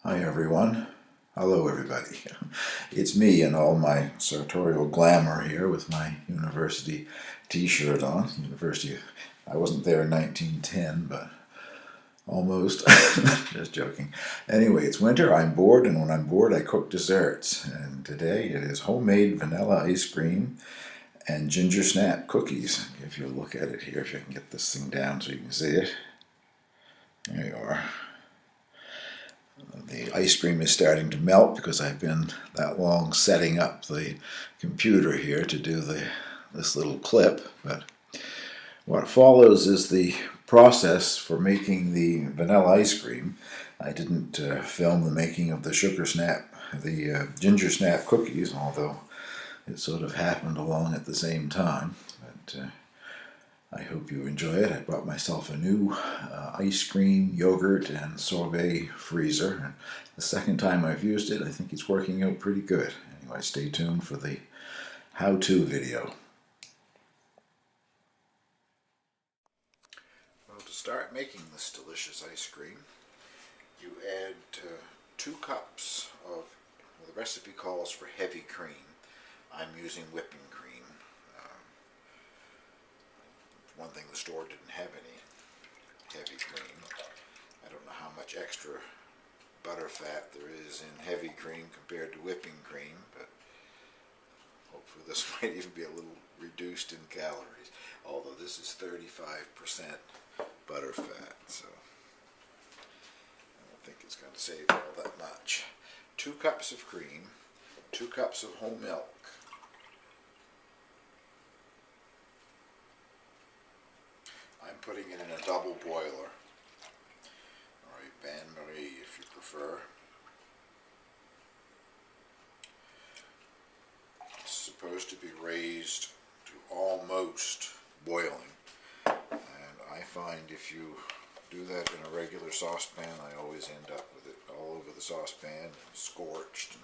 Hi everyone. Hello everybody. It's me in all my sartorial glamour here with my university t-shirt on. University, I wasn't there in 1910, but almost. Just joking. Anyway, it's winter, I'm bored, and when I'm bored I cook desserts. And today it is homemade vanilla ice cream and ginger snap cookies. If you look at it here, if I can get this thing down so you can see it. There you are. The ice cream is starting to melt because I've been that long setting up the computer here to do this little clip. But what follows is the process for making the vanilla ice cream. I didn't film the making of the ginger snap cookies, although it sort of happened along at the same time. But I hope you enjoy it. I bought myself a new ice cream, yogurt, and sorbet freezer. And the second time I've used it, I think it's working out pretty good. Anyway, stay tuned for the how-to video. Well, to start making this delicious ice cream, you add 2 cups of, well, the recipe calls for heavy cream. I'm using whipping cream. One thing, the store didn't have any heavy cream. I don't know how much extra butter fat there is in heavy cream compared to whipping cream, but hopefully this might even be a little reduced in calories, although this is 35% butter fat, so I don't think it's going to save all that much. 2 cups of cream, 2 cups of whole milk, I'm putting it in a double boiler, or a bain-marie if you prefer. It's supposed to be raised to almost boiling, and I find if you do that in a regular saucepan, I always end up with it all over the saucepan and scorched and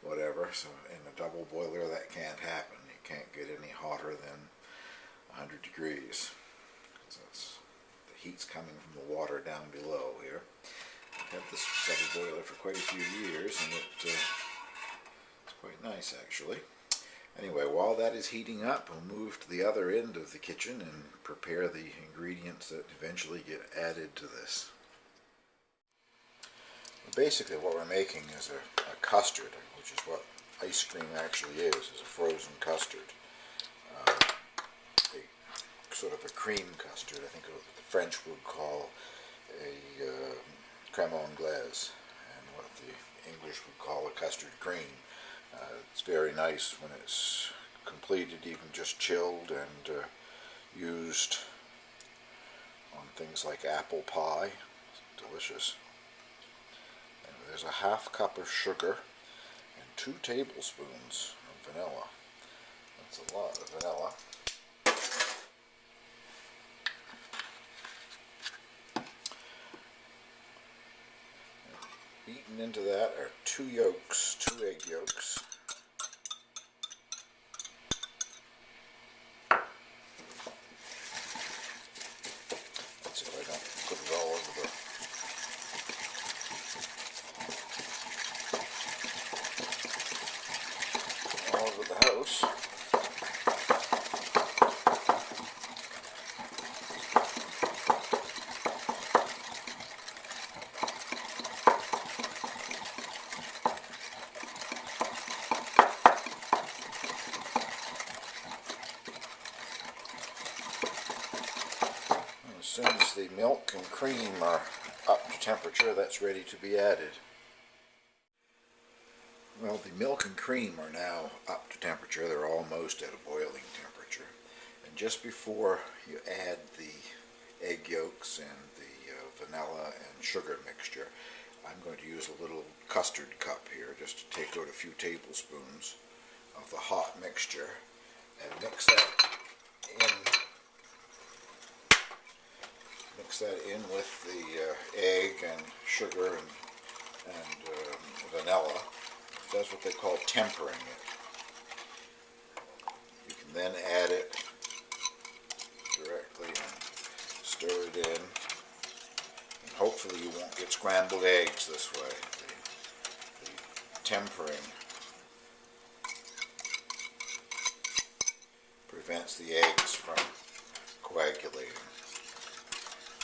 whatever. So in a double boiler that can't happen. You can't get any hotter than 100 degrees. The heat's coming from the water down below here. I've had this double boiler for quite a few years, and it's quite nice actually. Anyway, while that is heating up, we'll move to the other end of the kitchen and prepare the ingredients that eventually get added to this. Basically what we're making is a custard, which is what ice cream actually is a frozen custard. Sort of a cream custard. I think what the French would call a crème anglaise, and what the English would call a custard cream. It's very nice when it's completed, even just chilled and used on things like apple pie. It's delicious. And there's a half cup of sugar and 2 tablespoons of vanilla. That's a lot of vanilla. Beaten into that are 2 yolks, 2 egg yolks. Let's see if I don't put it all over the house. As soon as the milk and cream are up to temperature, that's ready to be added. Well, the milk and cream are now up to temperature. They're almost at a boiling temperature. And just before you add the egg yolks and the vanilla and sugar mixture, I'm going to use a little custard cup here just to take out a few tablespoons of the hot mixture and mix that in with the egg and sugar and vanilla. It does what they call tempering it. You can then add it directly and stir it in. And hopefully you won't get scrambled eggs this way. The tempering prevents the eggs from coagulating.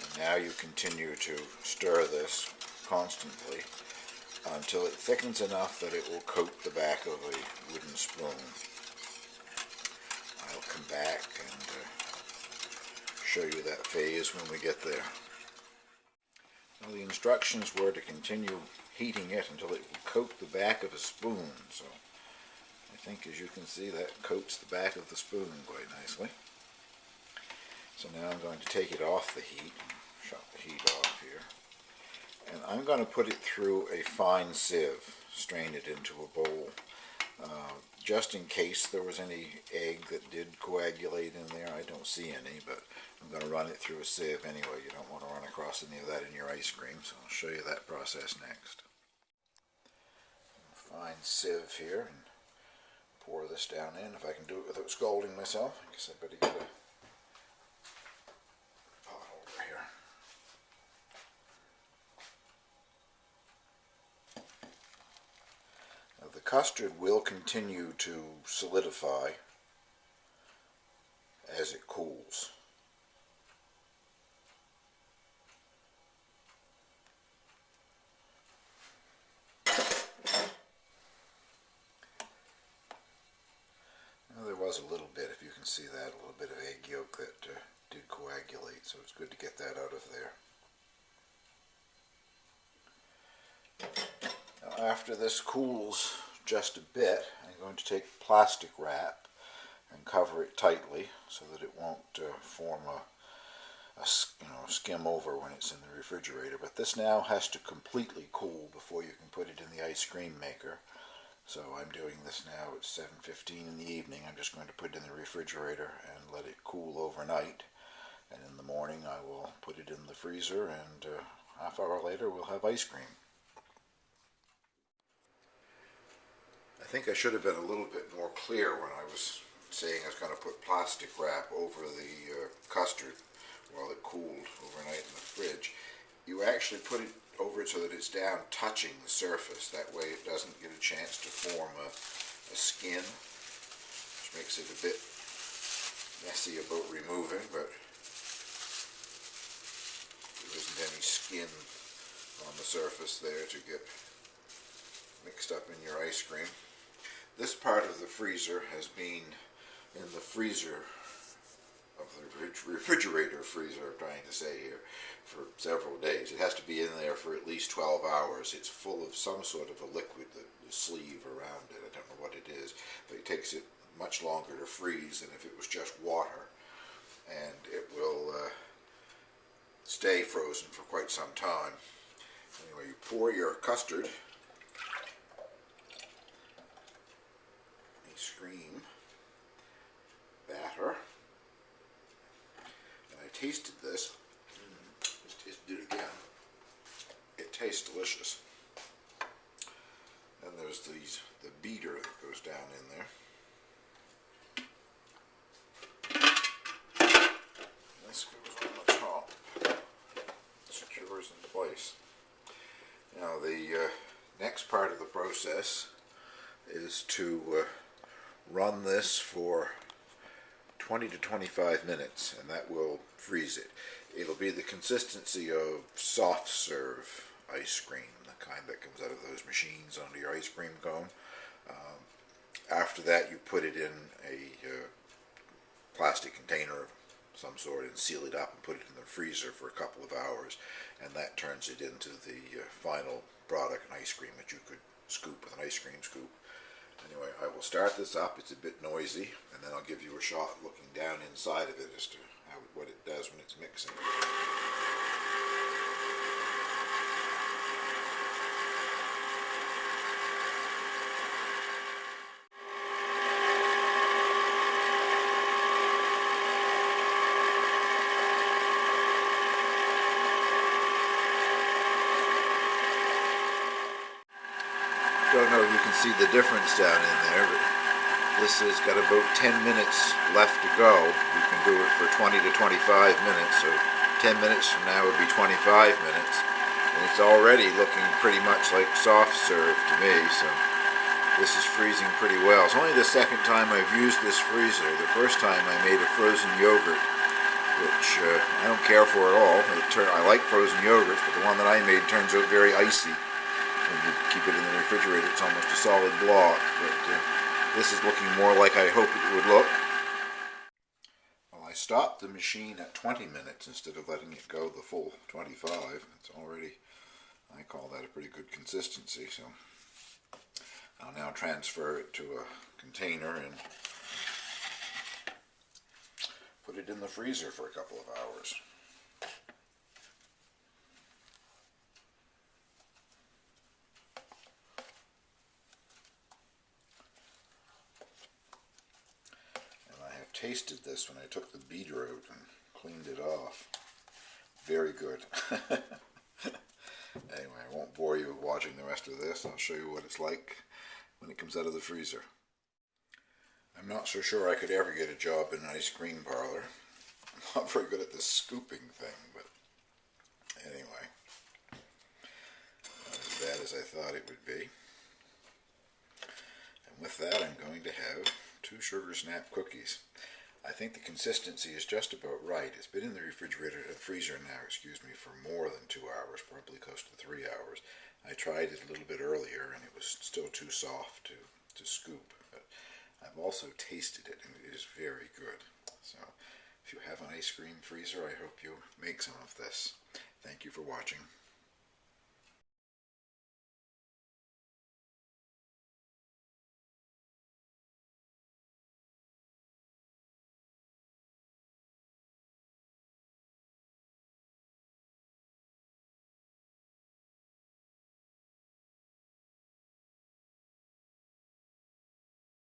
And now you continue to stir this constantly until it thickens enough that it will coat the back of a wooden spoon. I'll come back and show you that phase when we get there. Now the instructions were to continue heating it until it will coat the back of a spoon. So I think, as you can see, that coats the back of the spoon quite nicely. So now I'm going to take it off the heat, shut the heat off here, and I'm going to put it through a fine sieve, strain it into a bowl, just in case there was any egg that did coagulate in there. I don't see any, but I'm going to run it through a sieve anyway. You don't want to run across any of that in your ice cream, so I'll show you that process next. Fine sieve here, and pour this down in. If I can do it without scalding myself, I guess I better get a pot over here. Now the custard will continue to solidify as it cools. Was a little bit, if you can see that, a little bit of egg yolk that did coagulate, so it's good to get that out of there. Now, after this cools just a bit, I'm going to take plastic wrap and cover it tightly so that it won't form a skim over when it's in the refrigerator. But this now has to completely cool before you can put it in the ice cream maker. So I'm doing this now at 7:15 in the evening. I'm just going to put it in the refrigerator and let it cool overnight. And in the morning I will put it in the freezer, and half hour later we'll have ice cream. I think I should have been a little bit more clear when I was saying I was going to put plastic wrap over the custard while it cooled overnight in the fridge. You actually put it over it so that it's down touching the surface. That way it doesn't get a chance to form a skin, which makes it a bit messy about removing, but there isn't any skin on the surface there to get mixed up in your ice cream. This part of the freezer has been in the freezer of the refrigerator freezer, I'm trying to say here, for several days. It has to be in there for at least 12 hours. It's full of some sort of a liquid, the sleeve around it. I don't know what it is, but it takes it much longer to freeze than if it was just water. And it will stay frozen for quite some time. Anyway, you pour your custard, ice cream batter. I tasted this. Just tasted it again. It tastes delicious. And there's the beater that goes down in there. This goes on the top. Secures in place. Now the next part of the process is to run this for 20 to 25 minutes, and that will freeze it. It'll be the consistency of soft serve ice cream, the kind that comes out of those machines onto your ice cream cone. After that, you put it in a plastic container of some sort and seal it up and put it in the freezer for a couple of hours, and that turns it into the final product, an ice cream that you could scoop with an ice cream scoop. Anyway, I will start this up. It's a bit noisy, and then I'll give you a shot looking down inside of it as to what it does when it's mixing. Don't know if you can see the difference down in there, but this has got about 10 minutes left to go. You can do it for 20 to 25 minutes, so 10 minutes from now would be 25 minutes. And it's already looking pretty much like soft serve to me, so this is freezing pretty well. It's only the second time I've used this freezer. The first time I made a frozen yogurt, which I don't care for at all. I like frozen yogurts, but the one that I made turns out very icy. When you keep it in the refrigerator, it's almost a solid block. But this is looking more like I hoped it would look. Well, I stopped the machine at 20 minutes instead of letting it go the full 25. It's already, I call that a pretty good consistency. So I'll now transfer it to a container and put it in the freezer for a couple of hours. And I have tasted this when I took the beater out and cleaned it off. Very good. Anyway, I won't bore you with watching the rest of this. I'll show you what it's like when it comes out of the freezer. I'm not so sure I could ever get a job in an ice cream parlor. I'm not very good at this scooping thing, but anyway, not as bad as I thought it would be. And with that, I'm going to have 2 sugar snap cookies. I think the consistency is just about right. It's been in the freezer now, for more than 2 hours, probably close to 3 hours. I tried it a little bit earlier and it was still too soft to scoop. But I've also tasted it and it is very good. So if you have an ice cream freezer, I hope you make some of this. Thank you for watching.